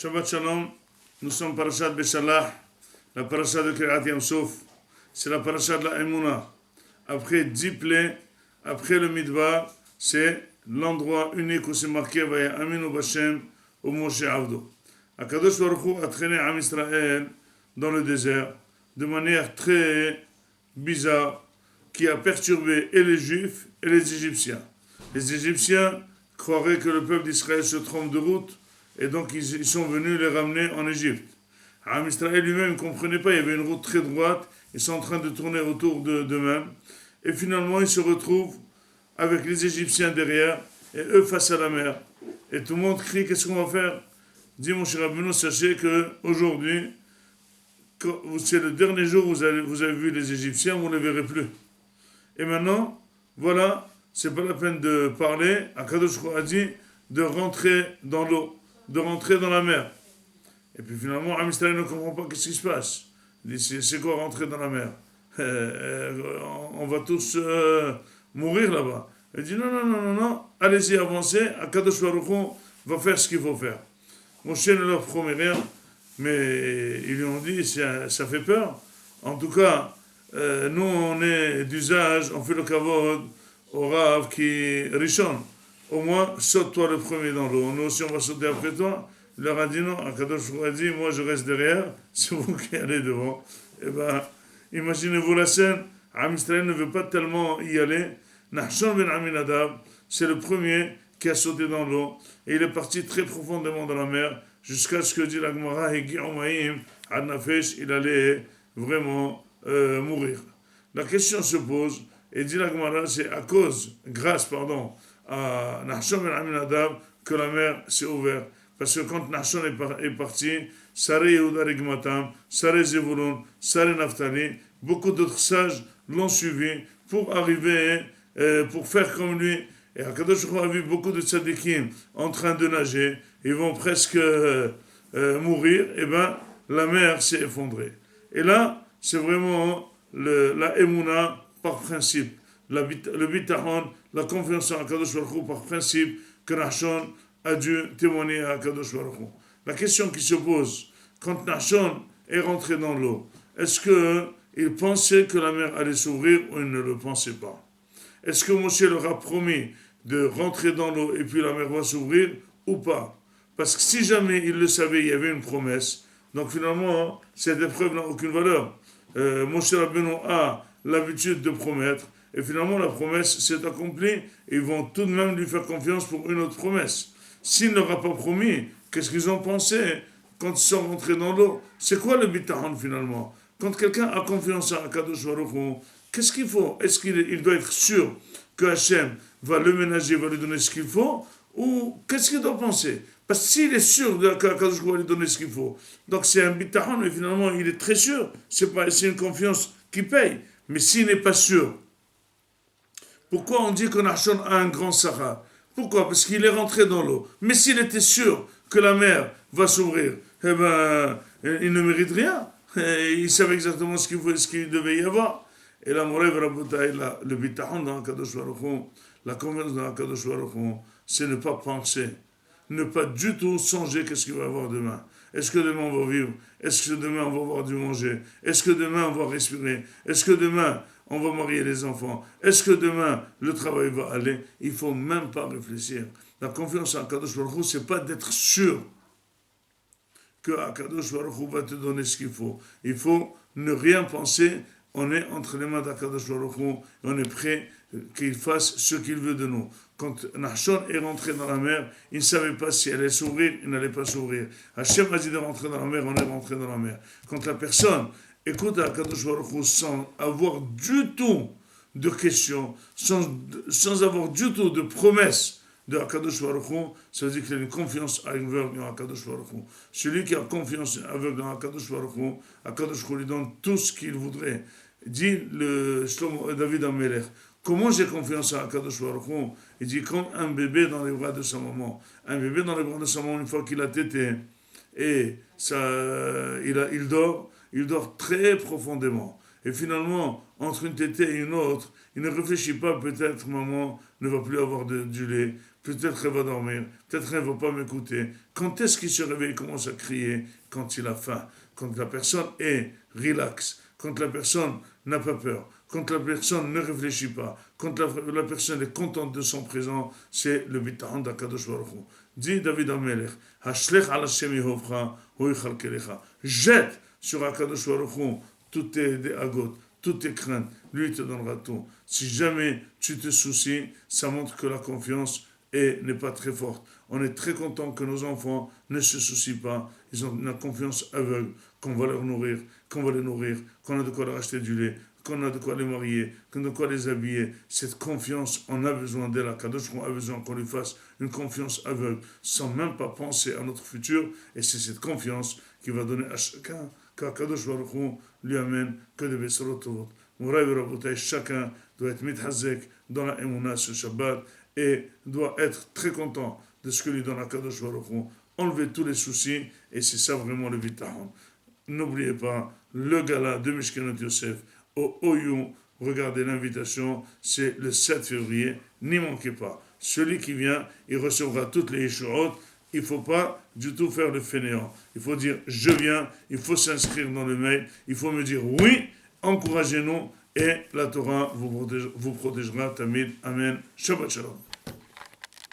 Shabbat Shalom, nous sommes parashat Beshalach, la parashat de Kriyat Yam Sof, c'est la parashat de la Emouna. Après 10 plaies, après le Midbar, c'est l'endroit unique où c'est marqué Vaya Aminu Bashem au Moshe Avdo. Akadosh Baruch Hu a traîné Am Israël dans le désert de manière très bizarre qui a perturbé et les Juifs et les Égyptiens. Les Égyptiens croiraient que le peuple d'Israël se trompe de route et donc ils sont venus les ramener en Égypte. Am Israël lui-même ne comprenait pas, il y avait une route très droite, ils sont en train de tourner autour d'eux-mêmes. Et finalement, ils se retrouvent avec les Égyptiens derrière et eux face à la mer. Et tout le monde crie, qu'est-ce qu'on va faire? Dit mon cher Rabbeinu, sachez qu'aujourd'hui, c'est le dernier jour où vous avez vu les Égyptiens, vous ne les verrez plus. Et maintenant, voilà, c'est pas la peine de parler. Akadosh a dit de rentrer dans l'eau, de rentrer dans la mer. Et puis finalement, Am Israël ne comprend pas qu'est-ce qui se passe. Il dit, c'est quoi rentrer dans la mer? On va tous mourir là-bas. Il dit, non, allez-y, avancez. Akadosh Baruch Hu va faire ce qu'il faut faire. Moshe ne leur promet rien, mais ils lui ont dit, ça fait peur. En tout cas, nous, on est d'usage, on fait le kavod au Rav qui Rishon. Au moins, saute-toi le premier dans l'eau. Nous aussi, on va sauter après toi. Il leur a dit non. Akadosh a dit, moi, je reste derrière. C'est vous qui allez devant. Eh bien, imaginez-vous la scène. Am Israël ne veut pas tellement y aller. Nahshon ben Aminadab, c'est le premier qui a sauté dans l'eau. Et il est parti très profondément dans la mer jusqu'à ce que dit la Gemara, il allait vraiment mourir. La question se pose, et dit la Gemara, c'est grâce à Nahshon ben Aminadab, que la mer s'est ouverte. Parce que quand Nahshon est parti, Saré Yehuda Regmatam, Saré Zevulun, Saré Naphtali, beaucoup d'autres sages l'ont suivi pour arriver, pour faire comme lui. Et Akadosh Baruch Hu a vu beaucoup de tzadikim en train de nager, ils vont presque mourir, et bien la mer s'est effondrée. Et là, c'est vraiment la Emouna par principe, le bitachon, la confiance en Akadosh Baruch Hu par principe que Nahshon a dû témoigner à Akadosh Baruch Hu. La question qui se pose, quand Nahshon est rentré dans l'eau, est-ce qu'il pensait que la mer allait s'ouvrir ou il ne le pensait pas? Est-ce que Moshe leur a promis de rentrer dans l'eau et puis la mer va s'ouvrir ou pas? Parce que si jamais il le savait, il y avait une promesse. Donc finalement, cette épreuve n'a aucune valeur. Moshe Rabbeinu a l'habitude de promettre. Et finalement, la promesse s'est accomplie. Et ils vont tout de même lui faire confiance pour une autre promesse. S'il ne leur a pas promis, qu'est-ce qu'ils ont pensé quand ils sont rentrés dans l'eau? C'est quoi le bitachon finalement? Quand quelqu'un a confiance à Akadosh Baruch Hu, qu'est-ce qu'il faut? Est-ce qu'il doit être sûr que Hachem va le ménager, va lui donner ce qu'il faut? Ou qu'est-ce qu'il doit penser? Parce que s'il est sûr qu'Akadosh va lui donner ce qu'il faut, donc c'est un bitachon, mais finalement il est très sûr. C'est une confiance qui paye. Mais s'il n'est pas sûr, pourquoi on dit que Nahshon a un grand Sahara? Pourquoi? Parce qu'il est rentré dans l'eau. Mais s'il était sûr que la mer va s'ouvrir, eh ben, il ne mérite rien. Il savait exactement ce qu'il devait y avoir. Et la Morev Rabotai, le bitachon dans Akadosh Baruch Hu, la confiance dans Akadosh Baruch Hu, c'est ne pas penser, ne pas du tout songer qu'est-ce qu'il va y avoir demain. Est-ce que demain on va vivre? Est-ce que demain on va avoir du manger? Est-ce que demain on va respirer? Est-ce que demain on va marier les enfants? Est-ce que demain le travail va aller? Il ne faut même pas réfléchir. La confiance en Akadosh Baruch Hu, ce n'est pas d'être sûr que Akadosh Baruch Hu va te donner ce qu'il faut. Il faut ne rien penser. On est entre les mains d'Akadosh Baruch Hu et on est prêt qu'il fasse ce qu'il veut de nous. Quand Nahshon est rentré dans la mer, il ne savait pas si elle allait s'ouvrir, il n'allait pas s'ouvrir. Hachem a dit de rentrer dans la mer, on est rentré dans la mer. Quand la personne écoute Akadosh Baruch Hu sans avoir du tout de questions, sans avoir du tout de promesses de Akadosh Baruch Hu, ça veut dire qu'il a une confiance aveugle dans Akadosh Baruch Hu. Celui qui a confiance aveugle dans Akadosh Baruch Hu, Akadosh Hu lui donne tout ce qu'il voudrait. Dit le Shlomo David Amelech, comment j'ai confiance à Akadosh Baruch Hu? Il dit comme un bébé dans les bras de sa maman. Un bébé dans les bras de sa maman, une fois qu'il a tété, et il dort très profondément. Et finalement, entre une tétée et une autre, il ne réfléchit pas, peut-être maman ne va plus avoir du lait, peut-être elle va dormir, peut-être elle ne va pas m'écouter. Quand est-ce qu'il se réveille, il commence à crier? Quand il a faim, quand la personne est relax, quand la personne n'a pas peur, quand la personne ne réfléchit pas, quand la personne est contente de son présent, c'est le bitahon d'Akadosh Baruch Hu. Dit David Amelech, Hashlech al Hashem Yehovcha, hu yichalkelecha. Jette sur Akadosh Baruch Hu toutes tes agotes, toutes tes craintes, lui te donnera tout. Si jamais tu te soucies, ça montre que la confiance n'est pas très forte. On est très content que nos enfants ne se soucient pas. Ils ont une confiance aveugle qu'on va leur nourrir, qu'on va les nourrir, qu'on a de quoi leur acheter du lait, qu'on a de quoi les marier, qu'on a de quoi les habiller. Cette confiance, on a besoin d'elle. Kadosh a besoin qu'on lui fasse une confiance aveugle, sans même pas penser à notre futur. Et c'est cette confiance qui va donner à chacun qu'Akadosh Baruch Hu lui amène que des Bessorot Tovot. Mouraï Rabotai, chacun doit être mithazek dans la Emouna ce Shabbat et doit être très content de ce que lui donne Akadosh Baruch Hu. Enlever tous les soucis et c'est ça vraiment le Vitahon. N'oubliez pas le gala de Mishkenot Yosef au Oyou. Regardez l'invitation, c'est le 7 février. N'y manquez pas. Celui qui vient, il recevra toutes les Yeshuot. Il ne faut pas du tout faire le fainéant. Il faut dire je viens, il faut s'inscrire dans le mail, il faut me dire oui, encouragez-nous et la Torah vous protégera. Tamid, Amen. Shabbat Shalom.